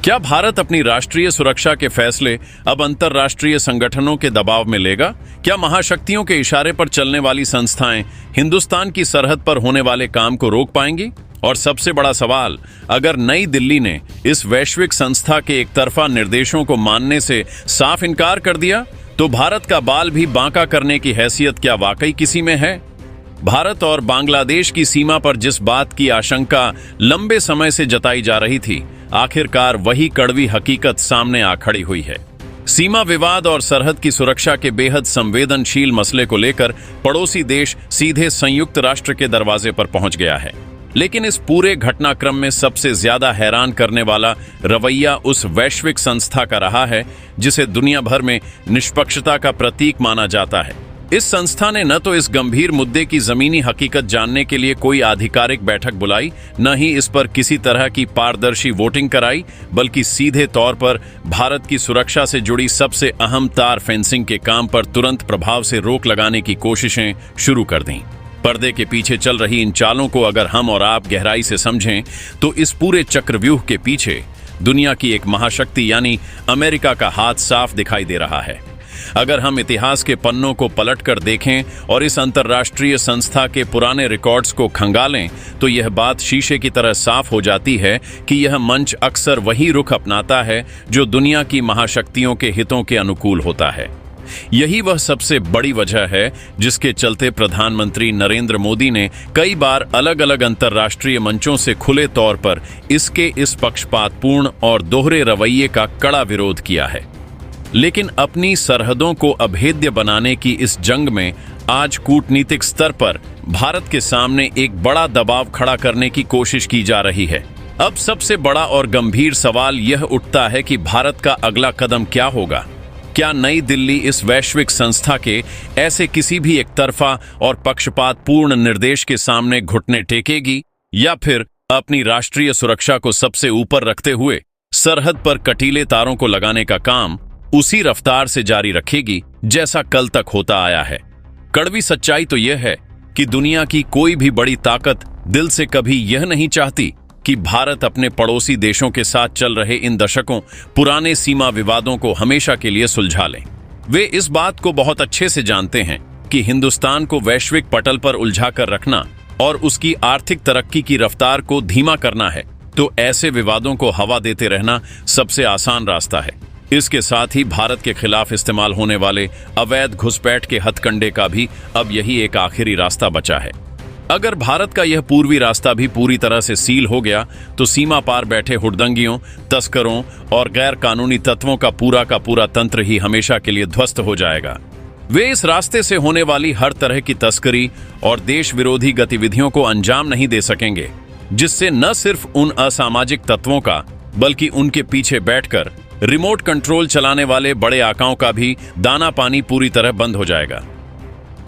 क्या भारत अपनी राष्ट्रीय सुरक्षा के फैसले अब अंतर्राष्ट्रीय संगठनों के दबाव में लेगा? क्या महाशक्तियों के इशारे पर चलने वाली संस्थाएं हिंदुस्तान की सरहद पर होने वाले काम को रोक पाएंगी? और सबसे बड़ा सवाल, अगर नई दिल्ली ने इस वैश्विक संस्था के एकतरफा निर्देशों को मानने से साफ इनकार कर दिया, तो भारत का बाल भी बांका करने की हैसियत क्या वाकई किसी में है? भारत और बांग्लादेश की सीमा पर जिस बात की आशंका लंबे समय से जताई जा रही थी, आखिरकार वही कड़वी हकीकत सामने आ खड़ी हुई है। सीमा विवाद और सरहद की सुरक्षा के बेहद संवेदनशील मसले को लेकर पड़ोसी देश सीधे संयुक्त राष्ट्र के दरवाजे पर पहुंच गया है। लेकिन इस पूरे घटनाक्रम में सबसे ज्यादा हैरान करने वाला रवैया उस वैश्विक संस्था का रहा है जिसे दुनिया भर में निष्पक्षता का प्रतीक माना जाता है। इस संस्था ने न तो इस गंभीर मुद्दे की जमीनी हकीकत जानने के लिए कोई आधिकारिक बैठक बुलाई, न ही इस पर किसी तरह की पारदर्शी वोटिंग कराई, बल्कि सीधे तौर पर भारत की सुरक्षा से जुड़ी सबसे अहम तार फेंसिंग के काम पर तुरंत प्रभाव से रोक लगाने की कोशिशें शुरू कर दी। पर्दे के पीछे चल रही इन चालों को अगर हम और आप गहराई से समझें, तो इस पूरे चक्रव्यूह के पीछे दुनिया की एक महाशक्ति यानी अमेरिका का हाथ साफ दिखाई दे रहा है। अगर हम इतिहास के पन्नों को पलटकर देखें और इस अंतर्राष्ट्रीय संस्था के पुराने रिकॉर्ड्स को खंगालें, तो यह बात शीशे की तरह साफ हो जाती है कि यह मंच अक्सर वही रुख अपनाता है जो दुनिया की महाशक्तियों के हितों के अनुकूल होता है। यही वह सबसे बड़ी वजह है जिसके चलते प्रधानमंत्री नरेंद्र मोदी ने कई बार अलग अलग अंतर्राष्ट्रीय मंचों से खुले तौर पर इसके इस पक्षपातपूर्ण और दोहरे रवैये का कड़ा विरोध किया है। लेकिन अपनी सरहदों को अभेद्य बनाने की इस जंग में आज कूटनीतिक स्तर पर भारत के सामने एक बड़ा दबाव खड़ा करने की कोशिश की जा रही है। अब सबसे बड़ा और गंभीर सवाल यह उठता है कि भारत का अगला कदम क्या होगा? क्या नई दिल्ली इस वैश्विक संस्था के ऐसे किसी भी एकतरफा और पक्षपातपूर्ण निर्देश के सामने घुटने टेकेगी, या फिर अपनी राष्ट्रीय सुरक्षा को सबसे ऊपर रखते हुए सरहद पर कटीले तारों को लगाने का काम उसी रफ्तार से जारी रखेगी जैसा कल तक होता आया है? कड़वी सच्चाई तो यह है कि दुनिया की कोई भी बड़ी ताकत दिल से कभी यह नहीं चाहती कि भारत अपने पड़ोसी देशों के साथ चल रहे इन दशकों पुराने सीमा विवादों को हमेशा के लिए सुलझा लें। वे इस बात को बहुत अच्छे से जानते हैं कि हिंदुस्तान को वैश्विक पटल पर उलझा कर रखना और उसकी आर्थिक तरक्की की रफ्तार को धीमा करना है, तो ऐसे विवादों को हवा देते रहना सबसे आसान रास्ता है। इसके साथ ही भारत के खिलाफ इस्तेमाल होने वाले अवैध घुसपैठ के हथकंडे का भी अब यही एक आखिरी रास्ता बचा है। अगर भारत का यह पूर्वी रास्ता भी पूरी तरह से सील हो गया, तो सीमा पार बैठे हुड़दंगियों, तस्करों और गैर कानूनी तत्वों का पूरा तंत्र ही हमेशा के लिए ध्वस्त हो जाएगा। वे इस रास्ते से होने वाली हर तरह की तस्करी और देश विरोधी गतिविधियों को अंजाम नहीं दे सकेंगे, जिससे न सिर्फ उन असामाजिक तत्वों का बल्कि उनके पीछे बैठकर रिमोट कंट्रोल चलाने वाले बड़े आकाओं का भी दाना पानी पूरी तरह बंद हो जाएगा।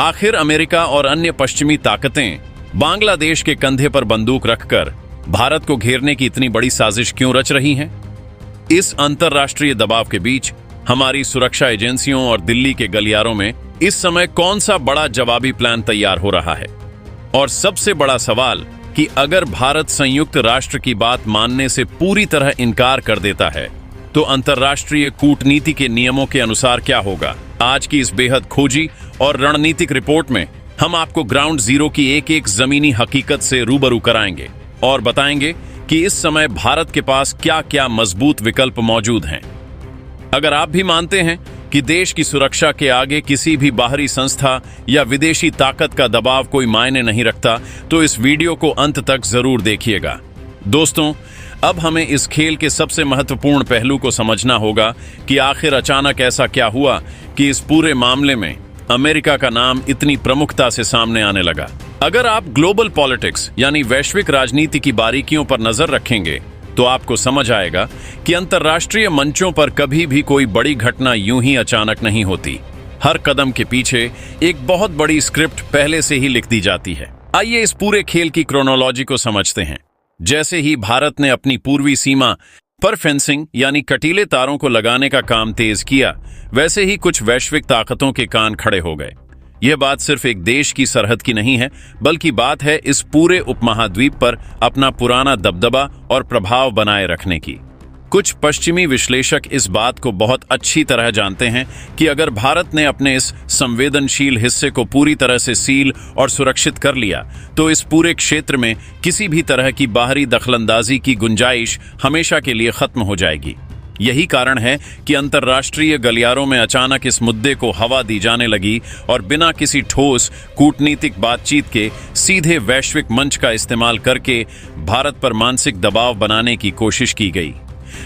आखिर अमेरिका और अन्य पश्चिमी ताकतें बांग्लादेश के कंधे पर बंदूक रखकर भारत को घेरने की इतनी बड़ी साजिश क्यों रच रही हैं? इस अंतर्राष्ट्रीय दबाव के बीच हमारी सुरक्षा एजेंसियों और दिल्ली के गलियारों में इस समय कौन सा बड़ा जवाबी प्लान तैयार हो रहा है? और सबसे बड़ा सवाल कि अगर भारत संयुक्त राष्ट्र की बात मानने से पूरी तरह इनकार कर देता है, तो अंतर्राष्ट्रीय कूटनीति के नियमों के अनुसार क्या होगा? आज की इस बेहद खोजी और रणनीतिक रिपोर्ट में हम आपको ग्राउंड जीरो की एक एक जमीनी हकीकत से रूबरू कराएंगे और बताएंगे कि इस समय भारत के पास क्या क्या मजबूत विकल्प मौजूद हैं। अगर आप भी मानते हैं कि देश की सुरक्षा के आगे किसी भी बाहरी संस्था या विदेशी ताकत का दबाव कोई मायने नहीं रखता, तो इस वीडियो को अंत तक जरूर देखिएगा। दोस्तों, अब हमें इस खेल के सबसे महत्वपूर्ण पहलू को समझना होगा कि आखिर अचानक ऐसा क्या हुआ कि इस पूरे मामले में अमेरिका का नाम इतनी प्रमुखता से सामने आने लगा। अगर आप ग्लोबल पॉलिटिक्स यानी वैश्विक राजनीति की बारीकियों पर नजर रखेंगे, तो आपको समझ आएगा कि अंतर्राष्ट्रीय मंचों पर कभी भी कोई बड़ी घटना यूं ही अचानक नहीं होती। हर कदम के पीछे एक बहुत बड़ी स्क्रिप्ट पहले से ही लिख दी जाती है। आइए इस पूरे खेल की क्रोनोलॉजी को समझते हैं। जैसे ही भारत ने अपनी पूर्वी सीमा पर फेंसिंग यानी कटीले तारों को लगाने का काम तेज किया, वैसे ही कुछ वैश्विक ताकतों के कान खड़े हो गए। यह बात सिर्फ एक देश की सरहद की नहीं है, बल्कि बात है इस पूरे उपमहाद्वीप पर अपना पुराना दबदबा और प्रभाव बनाए रखने की। कुछ पश्चिमी विश्लेषक इस बात को बहुत अच्छी तरह जानते हैं कि अगर भारत ने अपने इस संवेदनशील हिस्से को पूरी तरह से सील और सुरक्षित कर लिया तो इस पूरे क्षेत्र में किसी भी तरह की बाहरी दखलंदाजी की गुंजाइश हमेशा के लिए खत्म हो जाएगी। यही कारण है कि अंतर्राष्ट्रीय गलियारों में अचानक इस मुद्दे को हवा दी जाने लगी और बिना किसी ठोस कूटनीतिक बातचीत के सीधे वैश्विक मंच का इस्तेमाल करके भारत पर मानसिक दबाव बनाने की कोशिश की गई।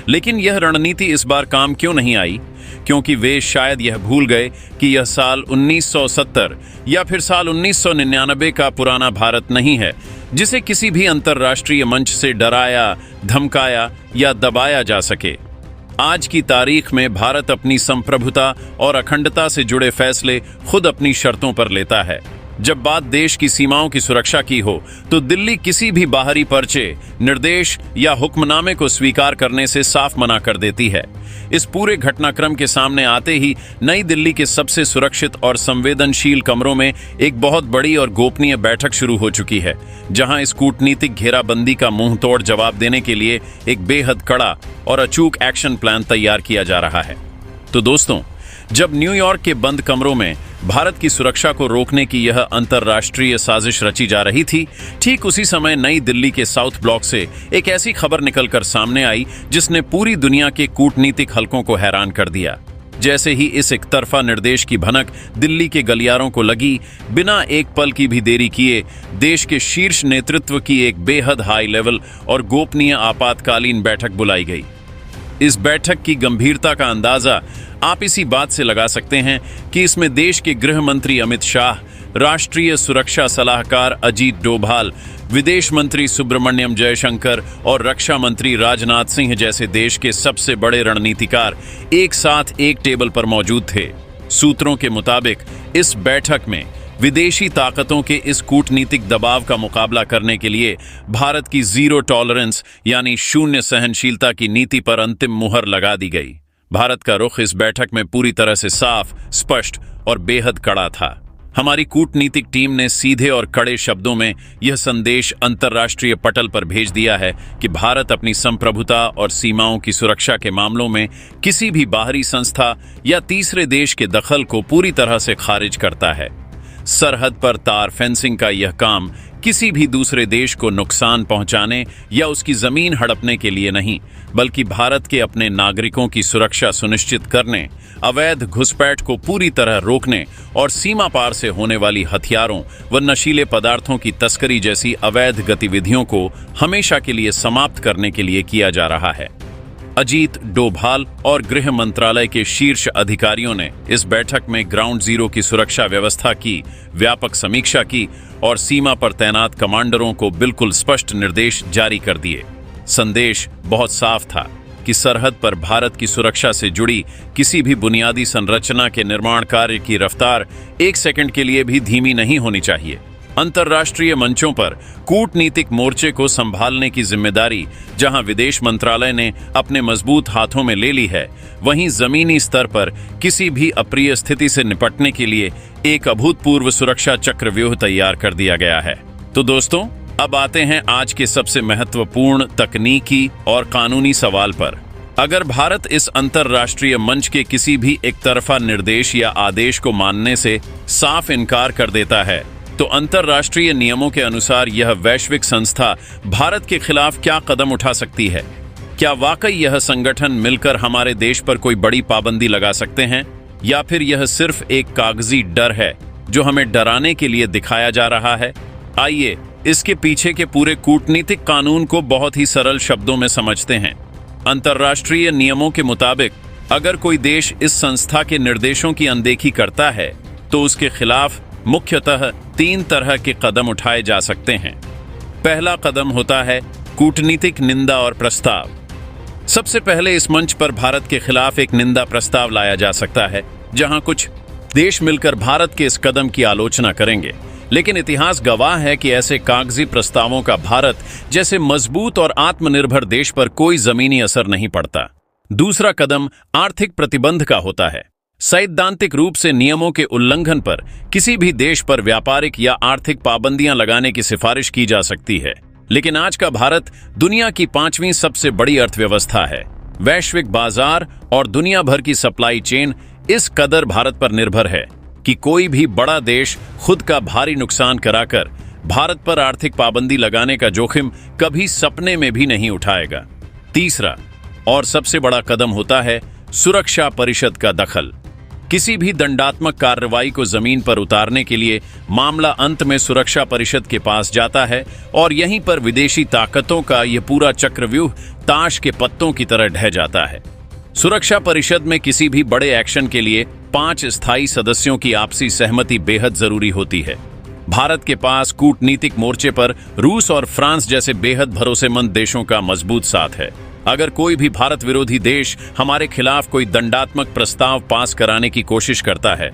लेकिन यह रणनीति इस बार काम क्यों नहीं आई? क्योंकि वे शायद यह भूल गए कि यह साल 1970 या फिर साल 1999 का पुराना भारत नहीं है जिसे किसी भी अंतर्राष्ट्रीय मंच से डराया, धमकाया या दबाया जा सके। आज की तारीख में भारत अपनी संप्रभुता और अखंडता से जुड़े फैसले खुद अपनी शर्तों पर लेता है। जब बात देश की सीमाओं की सुरक्षा की हो तो दिल्ली किसी भी बाहरी पर्चे, निर्देश या हुक्मनामे को स्वीकार करने से साफ मना कर देती है। इस पूरे घटनाक्रम के सामने आते ही नई दिल्ली के सबसे सुरक्षित और संवेदनशील कमरों में एक बहुत बड़ी और गोपनीय बैठक शुरू हो चुकी है, जहां इस कूटनीतिक घेराबंदी का मुंह तोड़ जवाब देने के लिए एक बेहद कड़ा और अचूक एक्शन प्लान तैयार किया जा रहा है। तो दोस्तों, जब न्यूयॉर्क के बंद कमरों में भारत की सुरक्षा को रोकने की यह अंतर्राष्ट्रीय साजिश रची जा रही थी, ठीक उसी समय नई दिल्ली के साउथ ब्लॉक से एक ऐसी खबर निकलकर सामने आई जिसने पूरी दुनिया के कूटनीतिक हलकों को हैरान कर दिया। जैसे ही इस एक तरफा निर्देश की भनक दिल्ली के गलियारों को लगी, बिना एक पल की भी देरी किए देश के शीर्ष नेतृत्व की एक बेहद हाई लेवल और गोपनीय आपातकालीन बैठक बुलाई गई। इस बैठक की गंभीरता का अंदाजा आप इसी बात से लगा सकते हैं कि इसमें देश के गृह मंत्री अमित शाह, राष्ट्रीय सुरक्षा सलाहकार अजीत डोभाल, विदेश मंत्री सुब्रमण्यम जयशंकर और रक्षा मंत्री राजनाथ सिंह जैसे देश के सबसे बड़े रणनीतिकार एक साथ एक टेबल पर मौजूद थे। सूत्रों के मुताबिक इस बैठक में विदेशी ताकतों के इस कूटनीतिक दबाव का मुकाबला करने के लिए भारत की जीरो टॉलरेंस यानी शून्य सहनशीलता की नीति पर अंतिम मुहर लगा दी गई। भारत का रुख इस बैठक में पूरी तरह से साफ, स्पष्ट और बेहद कड़ा था। हमारी कूटनीतिक टीम ने सीधे और कड़े शब्दों में यह संदेश अंतर्राष्ट्रीय पटल पर भेज दिया है कि भारत अपनी संप्रभुता और सीमाओं की सुरक्षा के मामलों में किसी भी बाहरी संस्था या तीसरे देश के दखल को पूरी तरह से खारिज करता है। सरहद पर तार फेंसिंग का यह काम किसी भी दूसरे देश को नुकसान पहुंचाने या उसकी जमीन हड़पने के लिए नहीं, बल्कि भारत के अपने नागरिकों की सुरक्षा सुनिश्चित करने, अवैध घुसपैठ को पूरी तरह रोकने और सीमा पार से होने वाली हथियारों व नशीले पदार्थों की तस्करी जैसी अवैध गतिविधियों को हमेशा के लिए समाप्त करने के लिए किया जा रहा है। अजीत डोभाल और गृह मंत्रालय के शीर्ष अधिकारियों ने इस बैठक में ग्राउंड जीरो की सुरक्षा व्यवस्था की व्यापक समीक्षा की और सीमा पर तैनात कमांडरों को बिल्कुल स्पष्ट निर्देश जारी कर दिए। संदेश बहुत साफ था कि सरहद पर भारत की सुरक्षा से जुड़ी किसी भी बुनियादी संरचना के निर्माण कार्य की रफ्तार एक सेकंड के लिए भी धीमी नहीं होनी चाहिए। अंतर्राष्ट्रीय मंचों पर कूटनीतिक मोर्चे को संभालने की जिम्मेदारी जहां विदेश मंत्रालय ने अपने मजबूत हाथों में ले ली है, वहीं जमीनी स्तर पर किसी भी अप्रिय स्थिति से निपटने के लिए एक अभूतपूर्व सुरक्षा चक्रव्यूह तैयार कर दिया गया है। तो दोस्तों, अब आते हैं आज के सबसे महत्वपूर्ण तकनीकी और कानूनी सवाल पर। अगर भारत इस अंतर्राष्ट्रीय मंच के किसी भी एक तरफा निर्देश या आदेश को मानने से साफ इनकार कर देता है, तो अंतर्राष्ट्रीय नियमों के अनुसार यह वैश्विक संस्था भारत के खिलाफ क्या कदम उठा सकती है? क्या वाकई यह संगठन मिलकर हमारे देश पर कोई बड़ी पाबंदी लगा सकते हैं, या फिर यह सिर्फ एक कागजी डर है जो हमें डराने के लिए दिखाया जा रहा है? आइए इसके पीछे के पूरे कूटनीतिक कानून को बहुत ही सरल शब्दों में समझते हैं। अंतर्राष्ट्रीय नियमों के मुताबिक अगर कोई देश इस संस्था के निर्देशों की अनदेखी करता है तो उसके खिलाफ मुख्यतः 3 तरह के कदम उठाए जा सकते हैं। पहला कदम होता है कूटनीतिक निंदा और प्रस्ताव। सबसे पहले इस मंच पर भारत के खिलाफ एक निंदा प्रस्ताव लाया जा सकता है, जहां कुछ देश मिलकर भारत के इस कदम की आलोचना करेंगे। लेकिन इतिहास गवाह है कि ऐसे कागजी प्रस्तावों का भारत जैसे मजबूत और आत्मनिर्भर देश पर कोई जमीनी असर नहीं पड़ता। दूसरा कदम आर्थिक प्रतिबंध का होता है। सैद्धांतिक रूप से नियमों के उल्लंघन पर किसी भी देश पर व्यापारिक या आर्थिक पाबंदियां लगाने की सिफारिश की जा सकती है। लेकिन आज का भारत दुनिया की 5वीं सबसे बड़ी अर्थव्यवस्था है। वैश्विक बाजार और दुनिया भर की सप्लाई चेन इस कदर भारत पर निर्भर है कि कोई भी बड़ा देश खुद का भारी नुकसान कराकर भारत पर आर्थिक पाबंदी लगाने का जोखिम कभी सपने में भी नहीं उठाएगा। तीसरा और सबसे बड़ा कदम होता है सुरक्षा परिषद का दखल। किसी भी दंडात्मक कार्रवाई को जमीन पर उतारने के लिए मामला अंत में सुरक्षा परिषद के पास जाता है और यहीं पर विदेशी ताकतों का यह पूरा चक्रव्यूह ताश के पत्तों की तरह ढह जाता है। सुरक्षा परिषद में किसी भी बड़े एक्शन के लिए 5 स्थायी सदस्यों की आपसी सहमति बेहद जरूरी होती है। भारत के पास कूटनीतिक मोर्चे पर रूस और फ्रांस जैसे बेहद भरोसेमंद देशों का मजबूत साथ है। अगर कोई भी भारत विरोधी देश हमारे खिलाफ कोई दंडात्मक प्रस्ताव पास कराने की कोशिश करता है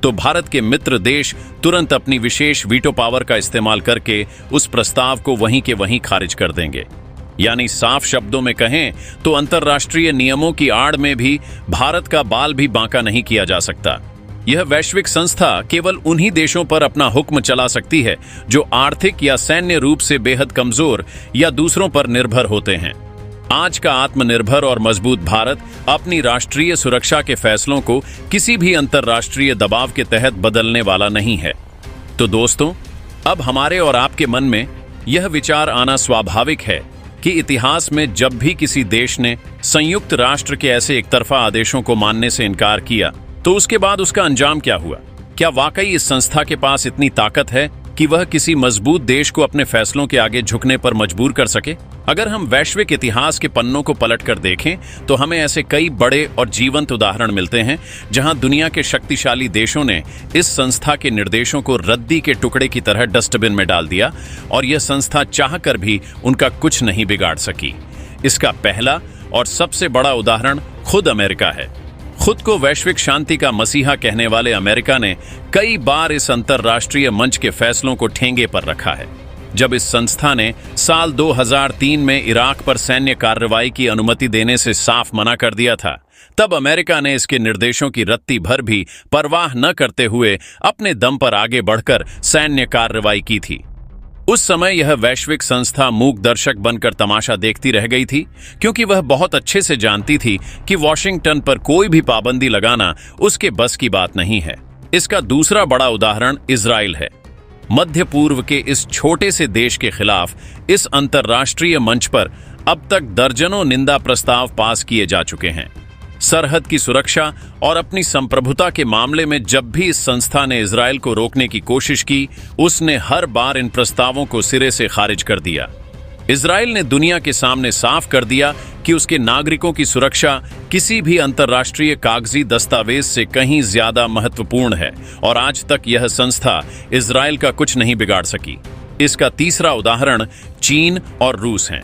तो भारत के मित्र देश तुरंत अपनी विशेष वीटो पावर का इस्तेमाल करके उस प्रस्ताव को वहीं के वहीं खारिज कर देंगे। यानी साफ शब्दों में कहें तो अंतर्राष्ट्रीय नियमों की आड़ में भी भारत का बाल भी बांका नहीं किया जा सकता। यह वैश्विक संस्था केवल उन्हीं देशों पर अपना हुक्म चला सकती है जो आर्थिक या सैन्य रूप से बेहद कमजोर या दूसरों पर निर्भर होते हैं। आज का आत्मनिर्भर और मजबूत भारत अपनी राष्ट्रीय सुरक्षा के फैसलों को किसी भी अंतर्राष्ट्रीय दबाव के तहत बदलने वाला नहीं है। तो दोस्तों, अब हमारे और आपके मन में यह विचार आना स्वाभाविक है कि इतिहास में जब भी किसी देश ने संयुक्त राष्ट्र के ऐसे एकतरफा आदेशों को मानने से इनकार किया तो उसके बाद उसका अंजाम क्या हुआ। क्या वाकई इस संस्था के पास इतनी ताकत है कि वह किसी मजबूत देश को अपने फैसलों के आगे झुकने पर मजबूर कर सके? अगर हम वैश्विक इतिहास के पन्नों को पलटकर देखें तो हमें ऐसे कई बड़े और जीवंत उदाहरण मिलते हैं जहां दुनिया के शक्तिशाली देशों ने इस संस्था के निर्देशों को रद्दी के टुकड़े की तरह डस्टबिन में डाल दिया और यह संस्था चाहकर भी उनका कुछ नहीं बिगाड़ सकी। इसका पहला और सबसे बड़ा उदाहरण खुद अमेरिका है। खुद को वैश्विक शांति का मसीहा कहने वाले अमेरिका ने कई बार इस अंतर्राष्ट्रीय मंच के फैसलों को ठेंगे पर रखा है। जब इस संस्था ने साल 2003 में इराक पर सैन्य कार्रवाई की अनुमति देने से साफ मना कर दिया था, तब अमेरिका ने इसके निर्देशों की रत्ती भर भी परवाह न करते हुए अपने दम पर आगे बढ़कर सैन्य कार्रवाई की थी। उस समय यह वैश्विक संस्था मूक दर्शक बनकर तमाशा देखती रह गई थी, क्योंकि वह बहुत अच्छे से जानती थी कि वॉशिंगटन पर कोई भी पाबंदी लगाना उसके बस की बात नहीं है। इसका दूसरा बड़ा उदाहरण इजराइल है। मध्य पूर्व के इस छोटे से देश के खिलाफ इस अंतर्राष्ट्रीय मंच पर अब तक दर्जनों निंदा प्रस्ताव पास किए जा चुके हैं। सरहद की सुरक्षा और अपनी संप्रभुता के मामले में जब भी इस संस्था ने इजराइल को रोकने की कोशिश की, उसने हर बार इन प्रस्तावों को सिरे से खारिज कर दिया। इजराइल ने दुनिया के सामने साफ कर दिया कि उसके नागरिकों की सुरक्षा किसी भी अंतर्राष्ट्रीय कागजी दस्तावेज से कहीं ज्यादा महत्वपूर्ण है और आज तक यह संस्था इजराइल का कुछ नहीं बिगाड़ सकी। इसका तीसरा उदाहरण चीन और रूस है।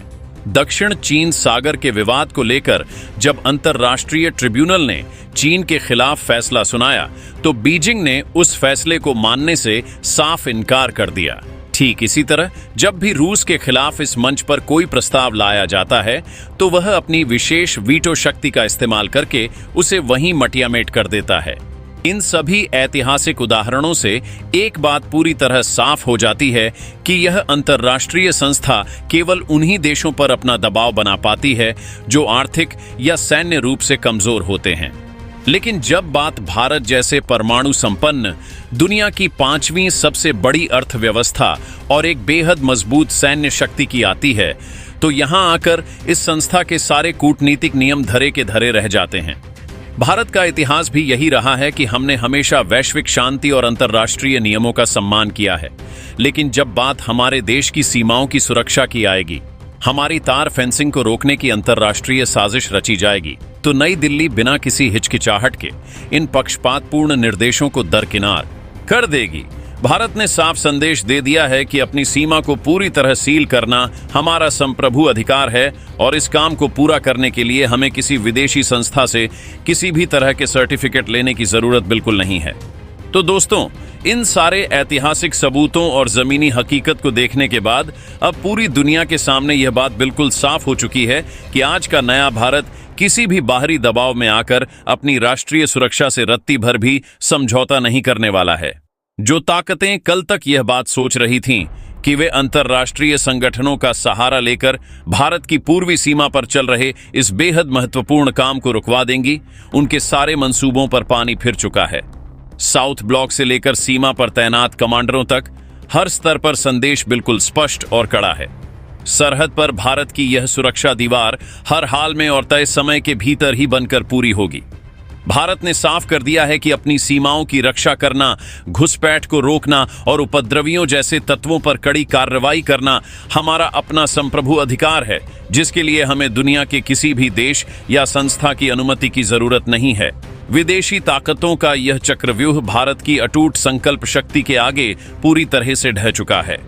दक्षिण चीन सागर के विवाद को लेकर जब अंतर्राष्ट्रीय ट्रिब्यूनल ने चीन के खिलाफ फैसला सुनाया तो बीजिंग ने उस फैसले को मानने से साफ इनकार कर दिया। ठीक इसी तरह जब भी रूस के खिलाफ इस मंच पर कोई प्रस्ताव लाया जाता है तो वह अपनी विशेष वीटो शक्ति का इस्तेमाल करके उसे वहीं मटियामेट कर देता है। इन सभी ऐतिहासिक उदाहरणों से एक बात पूरी तरह साफ हो जाती है कि यह अंतर्राष्ट्रीय संस्था केवल उन्हीं देशों पर अपना दबाव बना पाती है जो आर्थिक या सैन्य रूप से कमजोर होते हैं। लेकिन जब बात भारत जैसे परमाणु संपन्न दुनिया की 5वीं सबसे बड़ी अर्थव्यवस्था और एक बेहद मजबूत सैन्य शक्ति की आती है तो यहां आकर इस संस्था के सारे कूटनीतिक नियम धरे के धरे रह जाते हैं। भारत का इतिहास भी यही रहा है कि हमने हमेशा वैश्विक शांति और अंतर्राष्ट्रीय नियमों का सम्मान किया है, लेकिन जब बात हमारे देश की सीमाओं की सुरक्षा की आएगी, हमारी तार फेंसिंग को रोकने की अंतर्राष्ट्रीय साजिश रची जाएगी, तो नई दिल्ली बिना किसी हिचकिचाहट के इन पक्षपातपूर्ण निर्देशों को दरकिनार कर देगी। भारत ने साफ संदेश दे दिया है कि अपनी सीमा को पूरी तरह सील करना हमारा संप्रभु अधिकार है और इस काम को पूरा करने के लिए हमें किसी विदेशी संस्था से किसी भी तरह के सर्टिफिकेट लेने की जरूरत बिल्कुल नहीं है। तो दोस्तों, इन सारे ऐतिहासिक सबूतों और जमीनी हकीकत को देखने के बाद अब पूरी दुनिया के सामने यह बात बिल्कुल साफ हो चुकी है कि आज का नया भारत किसी भी बाहरी दबाव में आकर अपनी राष्ट्रीय सुरक्षा से रत्ती भर भी समझौता नहीं करने वाला है। जो ताकतें कल तक यह बात सोच रही थीं कि वे अंतर्राष्ट्रीय संगठनों का सहारा लेकर भारत की पूर्वी सीमा पर चल रहे इस बेहद महत्वपूर्ण काम को रुकवा देंगी, उनके सारे मंसूबों पर पानी फिर चुका है। साउथ ब्लॉक से लेकर सीमा पर तैनात कमांडरों तक हर स्तर पर संदेश बिल्कुल स्पष्ट और कड़ा है। सरहद पर भारत की यह सुरक्षा दीवार हर हाल में और तय समय के भीतर ही बनकर पूरी होगी। भारत ने साफ कर दिया है कि अपनी सीमाओं की रक्षा करना, घुसपैठ को रोकना और उपद्रवियों जैसे तत्वों पर कड़ी कार्रवाई करना हमारा अपना संप्रभु अधिकार है, जिसके लिए हमें दुनिया के किसी भी देश या संस्था की अनुमति की जरूरत नहीं है। विदेशी ताकतों का यह चक्रव्यूह भारत की अटूट संकल्प शक्ति के आगे पूरी तरह से ढह चुका है।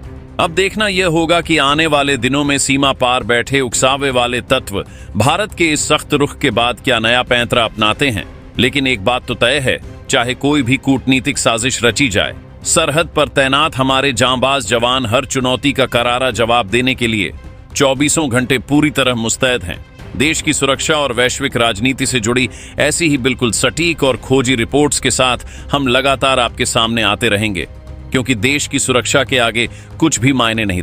अब देखना यह होगा कि आने वाले दिनों में सीमा पार बैठे उकसावे वाले तत्व भारत के इस सख्त रुख के बाद क्या नया पैंतरा अपनाते हैं। लेकिन एक बात तो तय है, चाहे कोई भी कूटनीतिक साजिश रची जाए, सरहद पर तैनात हमारे जांबाज जवान हर चुनौती का करारा जवाब देने के लिए 24 घंटे पूरी तरह मुस्तैद हैं। देश की सुरक्षा और वैश्विक राजनीति से जुड़ी ऐसी ही बिल्कुल सटीक और खोजी रिपोर्ट्स के साथ हम लगातार आपके सामने आते रहेंगे, क्योंकि देश की सुरक्षा के आगे कुछ भी मायने नहीं